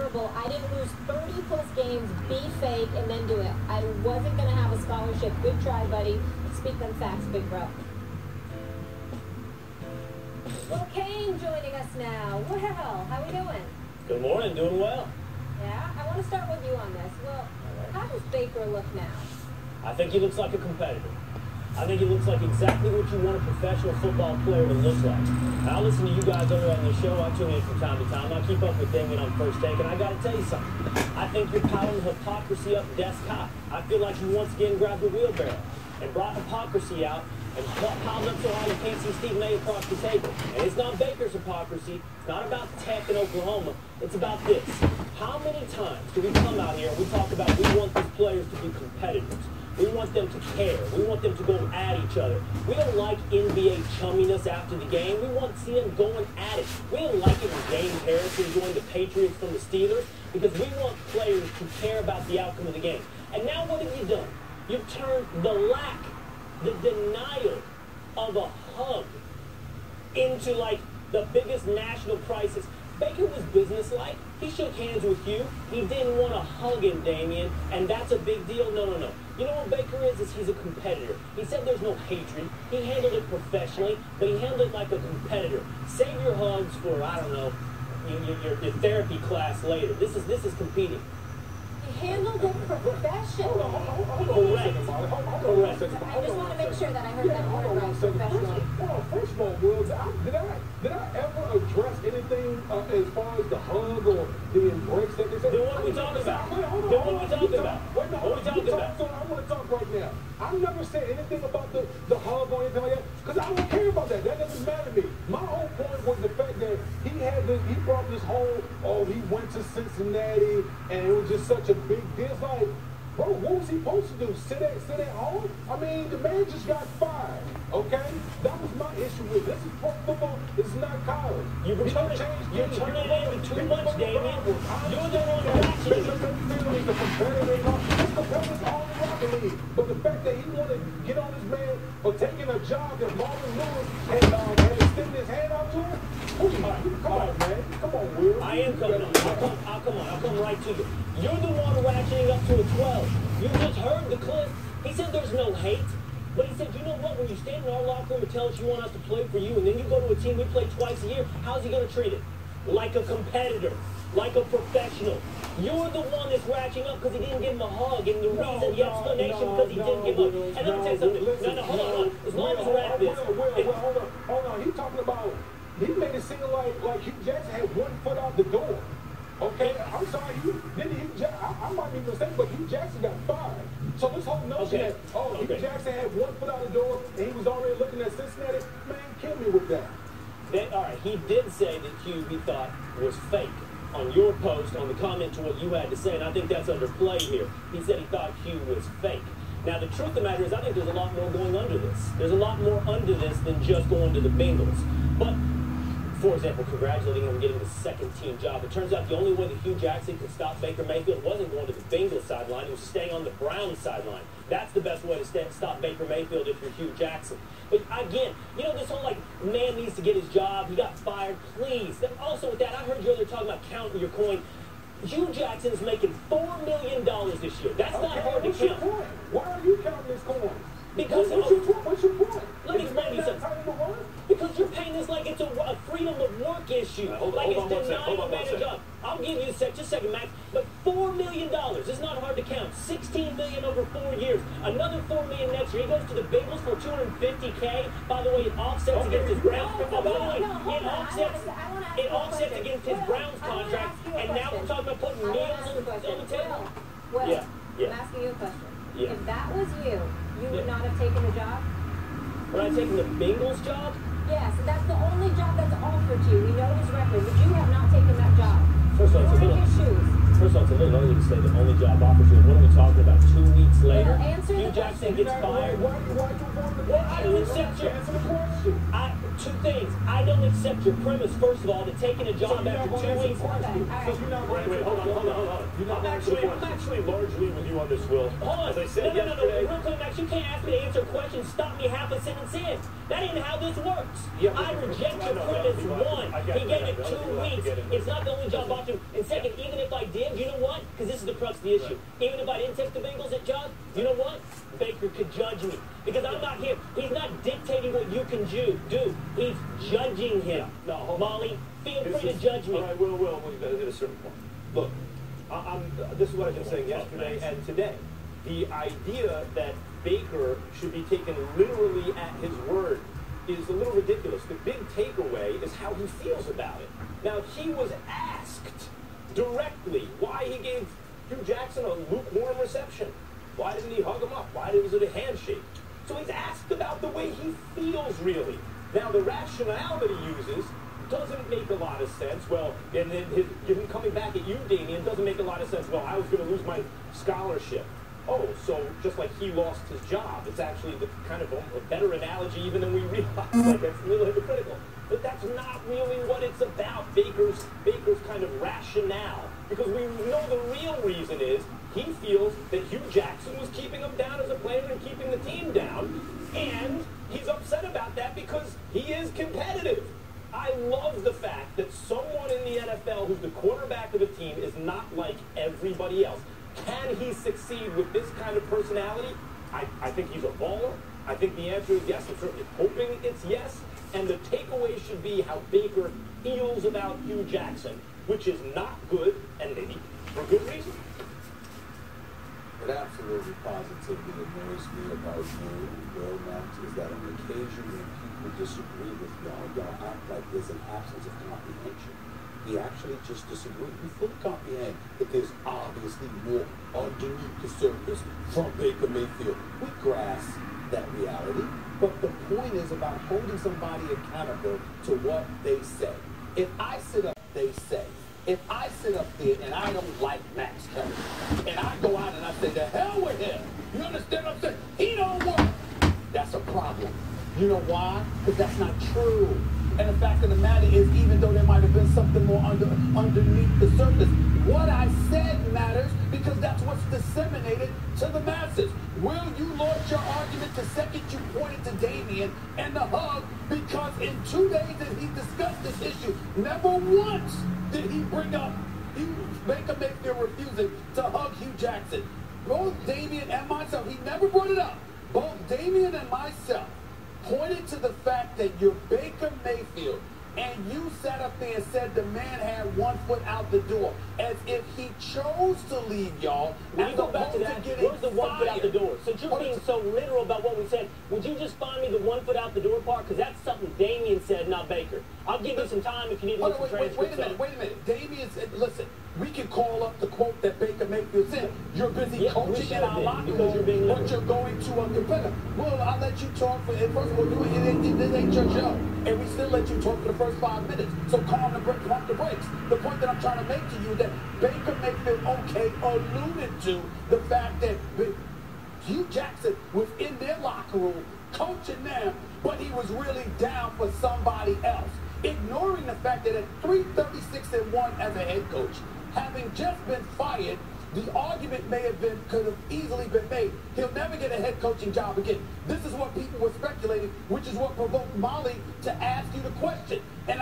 terrible. I didn't lose 30-plus games, be fake, and then do it. I wasn't going to have a scholarship. Good try, buddy. Speak them facts, big bro. Well, Cain joining us now. Well, how we doing? Good morning. Doing well. Yeah? I want to start with you on this. Well, how does Baker look now? I think he looks like a competitor. I think he looks like exactly what you want a professional football player to look like. I listen to you guys over on the show. I tune in from time to time. I keep up with Damien on First Take, and I got to tell you something. I think you're piling hypocrisy up desktop. I feel like you once again grabbed the wheelbarrow and brought hypocrisy out and piled up so high you can't see Steve May across the table. And it's not Baker's hypocrisy. It's not about Tech in Oklahoma. It's about this. How many times do we come out here and we talk about we want these players to be competitors? We want them to care. We want them to go at each other. We don't like NBA chumminess after the game. We want to see them going at it. We don't like it when James Harrison joined the Patriots from the Steelers because we want players to care about the outcome of the game. And now what have you done? You've turned the denial of a hug into like the biggest national crisis. Baker was businesslike. He shook hands with Hue. He didn't want to hug him, Damien, and that's a big deal. No. You know what Baker is he's a competitor. He said there's no hatred. He handled it professionally, but he handled it like a competitor. Save your hugs for, I don't know, your therapy class later. This is competing. He handled it professionally. Correct. I just want to make sure that I heard that word right, professionally. First of all, Will, did I ever address anything as far as the hug or the embrace that they said? Then what are we talking about? Then what are we talking about? Wait, no, what are we talking about? So I want to talk right now. I never said anything about the hug or anything like that because I don't care about that. That doesn't matter to me. My whole point was the fact that he brought this whole, he went to Cincinnati and it was just such a big deal. It's like, bro, what was he supposed to do? Sit at home? I mean, the man just got fired, okay? That was my issue with this. Is pro football. This is not college. You're turning it into too much, Damien. You're the one watching it. But the fact that he wanted to get on this man for taking a job that Marvin Lewis and extending his hand out to him, come on, man. Come on, Will. I am coming on. I'll come right to you. You're the one ratcheting up to a 12. You just heard the clip. He said there's no hate. But he said, you know what? When you stand in our locker room and tell us you want us to play for you, and then you go to a team we play twice a year, how's he going to treat it? Like a competitor. Like a professional. You're the one that's ratcheting up because he didn't give him a hug, and the reason, the explanation because he didn't give up. And let me tell you something. No, hold on. As long as we're at this. Hold on. He talking about, he made it seem like Hue Jackson had one foot out the door. Okay, I'm sorry, I might be mistaken, but Hue Jackson got fired. So this whole notion that, Hue Jackson had one foot out the door and he was already looking at Cincinnati, man, kill me with that. All right, he did say that Hue, he thought, was fake on your post, on the comment to what you had to say, and I think that's under play here. He said he thought Hue was fake. Now, the truth of the matter is I think there's a lot more going under this. There's a lot more under this than just going to the Bengals. But for example, congratulating him on getting the second-team job. It turns out the only way that Hue Jackson could stop Baker Mayfield wasn't going to the Bengals sideline. It was staying on the Browns sideline. That's the best way to stop Baker Mayfield if you're Hue Jackson. But again, you know, this whole, man needs to get his job. He got fired. Please. Then also with that, I heard you earlier talking about counting your coin. Hue Jackson is making $4 million this year. That's not hard to count. Why are you counting this coin? Because what's your point? Let me explain to you something. Because you're painting this like it's a freedom of work issue. Like it's denying a man a job. I'll give you just a second, Max. But $4 million is not hard to count. $16 million over 4 years. Another $4 million next year. He goes to the Bengals for $250K. By the way, it offsets against his Browns. By the way, it offsets against his Browns contract. And now we're talking about putting meals on the table. Well, I'm asking you a question. Yeah. If that was you would not have taken the job? Would I taken the Bengals job? Yes, that's the only job that's offered to you. We know his record, but you have not taken that job. First of all, it's a little early to say the only job offered to you. What are we talking about? 2 weeks later? Well, Hue Jackson gets fired. Why I don't accept you. Two things. I don't accept your premise, first of all, that taking a job after 2 weeks. Wait, hold on. I'm actually largely with you on this, Will. Hold on. As I said No. yesterday. Real quick, Max, you can't ask me to answer a question, stop me half a sentence in. That ain't how this works. I reject your premise, one. He gave it 2 weeks. It's not the only job option. And second, even if I did, you know what? Because this is the crux of the issue. Even if I didn't take the Bengals at job, you know what? Baker could judge me. Because I'm not here. He's not dictating what you can do. He's judging him. No, Molly, feel free to judge me. All right, Will, at a certain point. Look, this is what I've been saying yesterday and today. The idea that Baker should be taken literally at his word is a little ridiculous. The big takeaway is how he feels about it. Now, he was asked directly why he gave Hue Jackson a lukewarm reception. Why didn't he hug him up? Why was it a handshake? So he's asked about the way he feels, really. Now, the rationale that he uses doesn't make a lot of sense. Well, and then him coming back at you, Damian, doesn't make a lot of sense. Well, I was going to lose my scholarship. Oh, so just like he lost his job. It's actually the kind of a better analogy even than we realize. Like, that's a little hypocritical. But that's not really what it's about, Baker's kind of rationale. Because we know the real reason is he feels that Hue Jackson was keeping him down as a player and keeping the team down. And he's upset about that because he is competitive. I love the fact that someone in the NFL who's the quarterback of a team is not like everybody else. Can he succeed with this kind of personality? I think he's a baller. I think the answer is yes. I'm certainly hoping it's yes. And the takeaway should be how Baker feels about Hue Jackson, which is not good, and maybe for good reason. What absolutely positively annoys me about you and Will, Max, is that on occasion when people disagree with y'all act like there's an absence of comprehension. We actually just disagree. We fully comprehend that there's obviously more underneath the surface from Baker Mayfield. We grasp that reality, but the point is about holding somebody accountable to what they say. If I sit up, they say. If I sit up there and I don't like Max Kelly, and I go out and I say, the hell with him, you understand what I'm saying? He don't work. That's a problem. You know why? Because that's not true. And the fact of the matter is, even though there might have been something more underneath the surface, what I said matters because that's what's disseminated to the masses. Will, you lost your argument the second you pointed to Damian and the hug because in 2 days that he discussed this issue, never once did he bring up Baker Mayfield refusing to hug Hue Jackson. Both Damian and myself, he never brought it up. Both Damian and myself pointed to the fact that you're Baker Mayfield, and you sat up there and said the man had 1 foot out the door, as if he chose to leave y'all. When you go back to that, where's the 1 foot out the door? Since you're being so literal about what we said, would you just find me the 1 foot out the door part? Because that's something Damian said, not Baker. I'll give you some time if you need to look some transcripts. Wait a minute. Damian said, listen, we can call up the quote that Baker Mayfield said. You're busy coaching in our locker room, but you're going to a competitor. Well, I'll let you talk for, and first of all, this ain't your show. And we still let you talk for the first 5 minutes. So pump the brakes. The point that I'm trying to make to you is that Baker Mayfield, alluded to the fact that Hue Jackson was in their locker room coaching them, but he was really down for somebody else. Ignoring the fact that at 336-1 as a head coach, having just been fired, the argument could have easily been made. He'll never get a head coaching job again. This is what people were speculating, which is what provoked Molly to ask you the question. And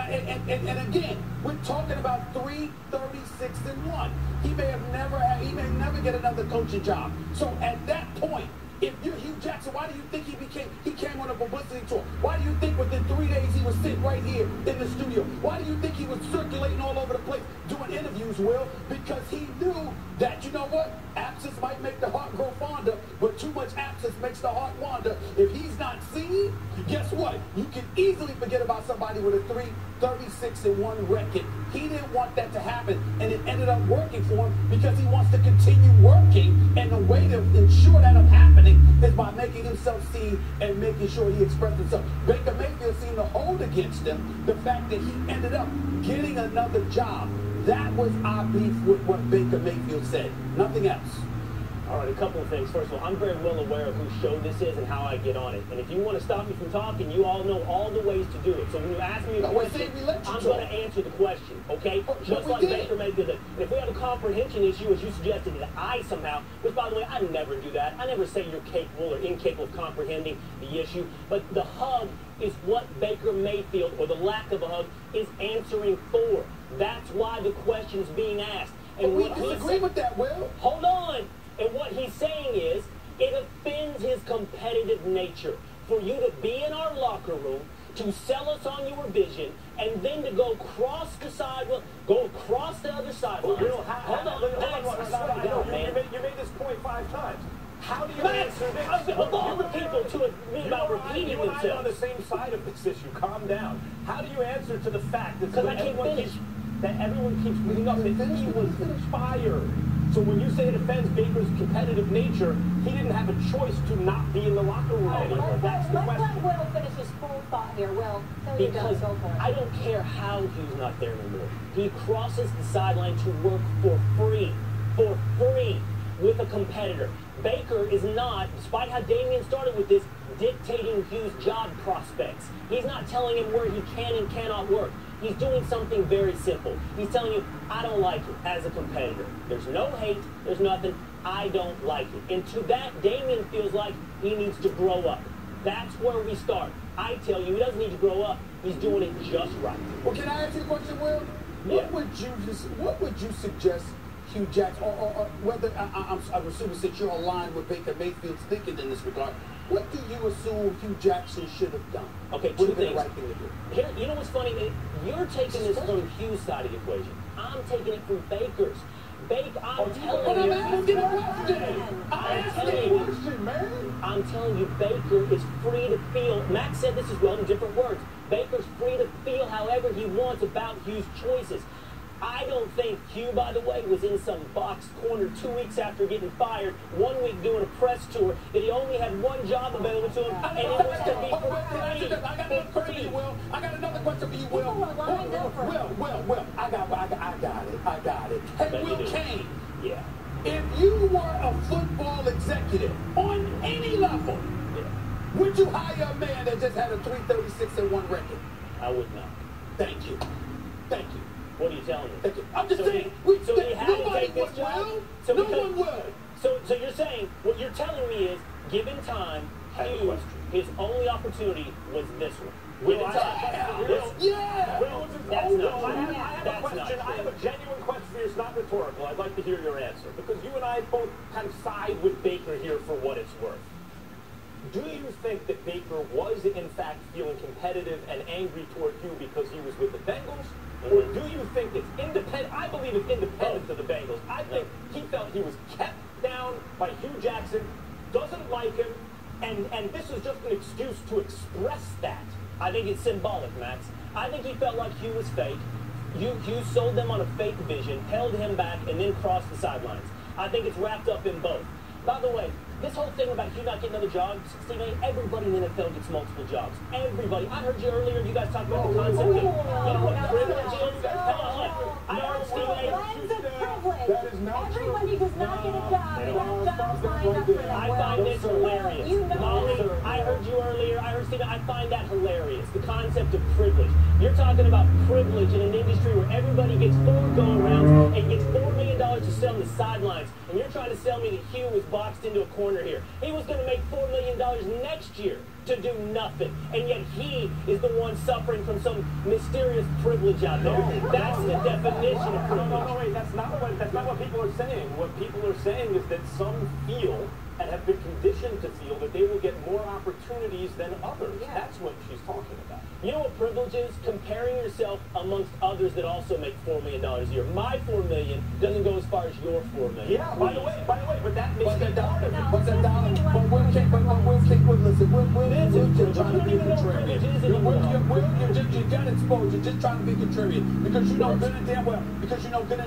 again, we're talking about 336-1. He may never get another coaching job. So at that point, if you're Hue Jackson, why do you think he came on a publicity tour? Why do you think within 3 days he was sitting right here in the studio? Why do you think he was circulating all over the place doing interviews, Will? Because he knew that, you know what? Absence might make the heart grow fonder, but too much absence makes the heart wander. If he's not seen, guess what? You can easily forget about somebody with a 336-1 record. He didn't want that to happen, and it ended up working for him because he wants to continue working, and the way to ensure that of happening is by making himself seen and making sure he expressed himself. Baker Mayfield seemed to hold against him the fact that he ended up getting another job. That was our beef with what Baker Mayfield said. Nothing else. All right, a couple of things. First of all, I'm very well aware of whose show this is and how I get on it. And if you want to stop me from talking, you all know all the ways to do it. So when you ask me a question, I'm going to answer the question, okay? Just like Baker Mayfield did. And if we have a comprehension issue, as you suggested, that I somehow, which by the way, I never do that. I never say you're capable or incapable of comprehending the issue. But the hug is what Baker Mayfield, or the lack of a hug, is answering for. That's why the question's being asked. And we disagree with that, Will. Hold on. And what he's saying is, it offends his competitive nature for you to be in our locker room, to sell us on your vision, and then to go across the sidewalk, go across the other sideline. Hold on, man. You made this point 5 times. How do you Max, answer this? Of all the people to me about repeating themselves. You and I are on the same side of this issue. Calm down. How do you answer to the fact that everyone keeps bringing up that he was fired? So when you say it offends Baker's competitive nature, he didn't have a choice to not be in the locker room anymore. That's the question. Let Will finish his full thought here. Will, because I don't care how he's not there anymore. He crosses the sideline to work for free with a competitor. Baker is not, despite how Damian started with this, dictating Hue's job prospects. He's not telling him where he can and cannot work. He's doing something very simple. He's telling you, I don't like it as a competitor. There's no hate. There's nothing. I don't like it. And to that, Damian feels like he needs to grow up. That's where we start. I tell you, he doesn't need to grow up. He's doing it just right. Well, can I ask you a question, Will? Yeah. What would you suggest Hue Jackson, or whether, I'm assuming since you're aligned with Baker Mayfield's thinking in this regard, what do you assume Hue Jackson should have done? Okay, two things. The right thing to do? Here, you know what's funny? You're taking this from Hue's side of the equation. I'm taking it from Baker's. I'm telling you, Baker is free to feel. Max said this as well in different words. Baker's free to feel however he wants about Hue's choices. I don't think Hue, by the way, was in some box corner 2 weeks after getting fired, 1 week doing a press tour, that he only had one job available to him, and it was to be free. I got another question for you, Will. I got another question for you, Will. Will, I got it. Hey, Will Cain. Yeah. If you were a football executive on any level, would you hire a man that just had a 336-1 record? I would not. Thank you. What are you telling me? I'm just saying. So he had to take this job? No one would. So you're saying, what you're telling me is, given time, his only opportunity was this one. Given time. Yeah. That's not true. I have a genuine question for you. It's not rhetorical. I'd like to hear your answer. Because you and I both kind of side with Baker here for what it's worth. Do you think that Baker was, in fact, feeling competitive and angry toward Hue because he was with the Bengals? Or do you think it's independent? I believe it's independent of the Bengals. I think he felt he was kept down by Hue Jackson, doesn't like him, and this is just an excuse to express that. I think it's symbolic, Max. I think he felt like Hue was fake. Hue sold them on a fake vision, held him back, and then crossed the sidelines. I think it's wrapped up in both. By the way, this whole thing about Hue not getting another job, Steve, everybody in the NFL gets multiple jobs. Everybody. I heard you earlier, you guys talked about the concept of, you know what privilege is? I heard Steve That is not true. Everyone who does not get a job, jobs lined up for them. I find this hilarious. You know Molly, I heard you earlier. I heard Steve. I find that hilarious. The concept of privilege. You're talking about privilege in an industry where everybody gets 4 go-arounds and gets $4 million to sell on the sidelines. And you're trying to sell me that Hue was boxed into a corner here. He was going to make $4 million next year to do nothing. And yet he is the one suffering from some mysterious privilege out there. That's the definition of privilege. No, wait, that's not what people are saying. What people are saying is that some feel and have been conditioned to feel that they will get more opportunities than others. Yeah. That's what she's talking about. You know what privilege is? Comparing yourself amongst others that also make $4 million a year. My $4 million doesn't go as far as your $4 million. Yeah, by the way, but that makes that dollar. Listen, Will just trying to be contrarian. Will, you got exposed. You're just trying to be contrarian because you know good and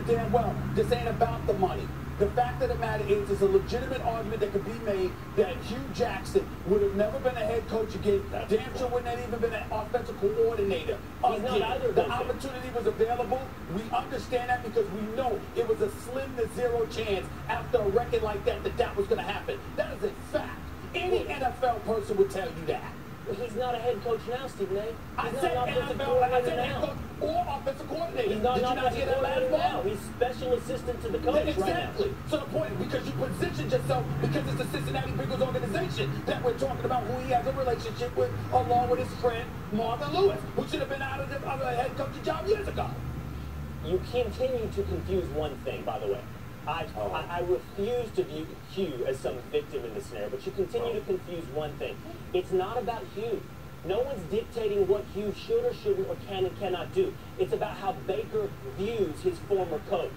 damn well. This ain't about the money. The fact of the matter is, there's a legitimate argument that could be made that Hue Jackson would have never been a head coach again. Damn sure wouldn't have even been an offensive coordinator. He's he's not either of The those things. opportunity was available. We understand that because we know it was a slim to zero chance after a record like that that was going to happen. That is a fact. Any NFL person would tell you that. He's not a head coach now, Stephen A. I He's said not an offensive NFL, I coordinator said head now. coach or offensive coordinator. He's not Did an you not hear offensive that last coordinator now. ball? He's special assistant to the coach right now. Exactly. So the point, because you positioned yourself, because it's the Cincinnati Bengals organization that we're talking about who he has a relationship with, along with his friend Marvin Lewis, who should have been out of the head coaching job years ago. You continue to confuse one thing, by the way. I refuse to view Hue as some victim in this scenario, but you continue to confuse one thing. It's not about Hue. No one's dictating what Hue should or shouldn't or can and cannot do. It's about how Baker views his former coach.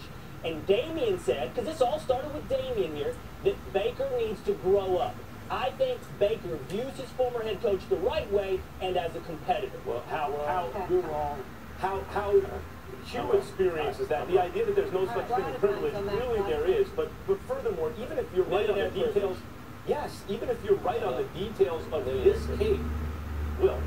And Damian said, because this all started with Damian here, that Baker needs to grow up. I think Baker views his former head coach the right way and as a competitor. Well, you're wrong. How Hue experiences that, the idea that there's no such thing as privilege, really there is, but furthermore, even if you're right on the details, yes, even if you're right on the details of this case, Will,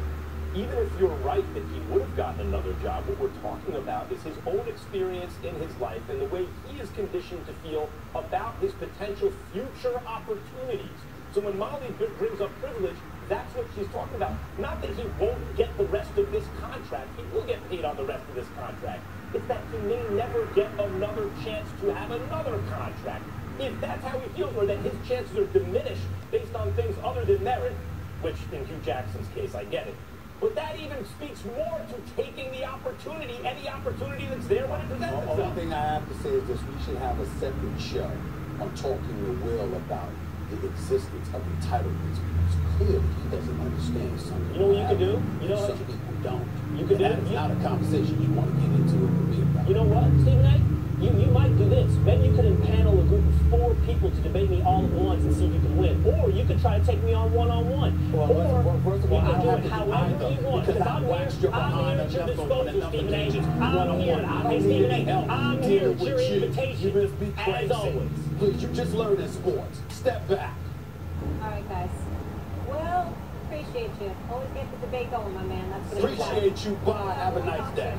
even if you're right that he would have gotten another job, what we're talking about is his own experience in his life and the way he is conditioned to feel about his potential future opportunities. So when Molly brings up privilege, that's what she's talking about. Not that he won't get the rest of this contract. He will get paid on the rest of this contract. It's that he may never get another chance to have another contract. If that's how he feels, or that his chances are diminished based on things other than merit, which in Hue Jackson's case, I get it. But that even speaks more to taking the opportunity, any opportunity that's there when it presents itself. The only thing I have to say is this: we should have a separate show on talking to Will about the existence of entitlements, because clearly he doesn't understand something. You know what you could do? You know some people don't. You could do That is not a conversation you want to get into with me about. You know what, Stephen A? You might do this. Maybe you could impanel a group of 4 people to debate me all at once and see if you can win. Or you could try to take me on one-on-one. Well, first of all, you I can don't do have it to do however either, you want. because I'm I waxed your here behind at your enough on disposal, enough Stephen A. occasions I'm here. Hey, Stephen A. I'm here at your invitation, You must be crazy. as always. Please, you just learned in sports. Step back. All right, guys. Well, appreciate you. Always get the debate going, my man. That's what it's about. Appreciate you. Bye. Have a nice day.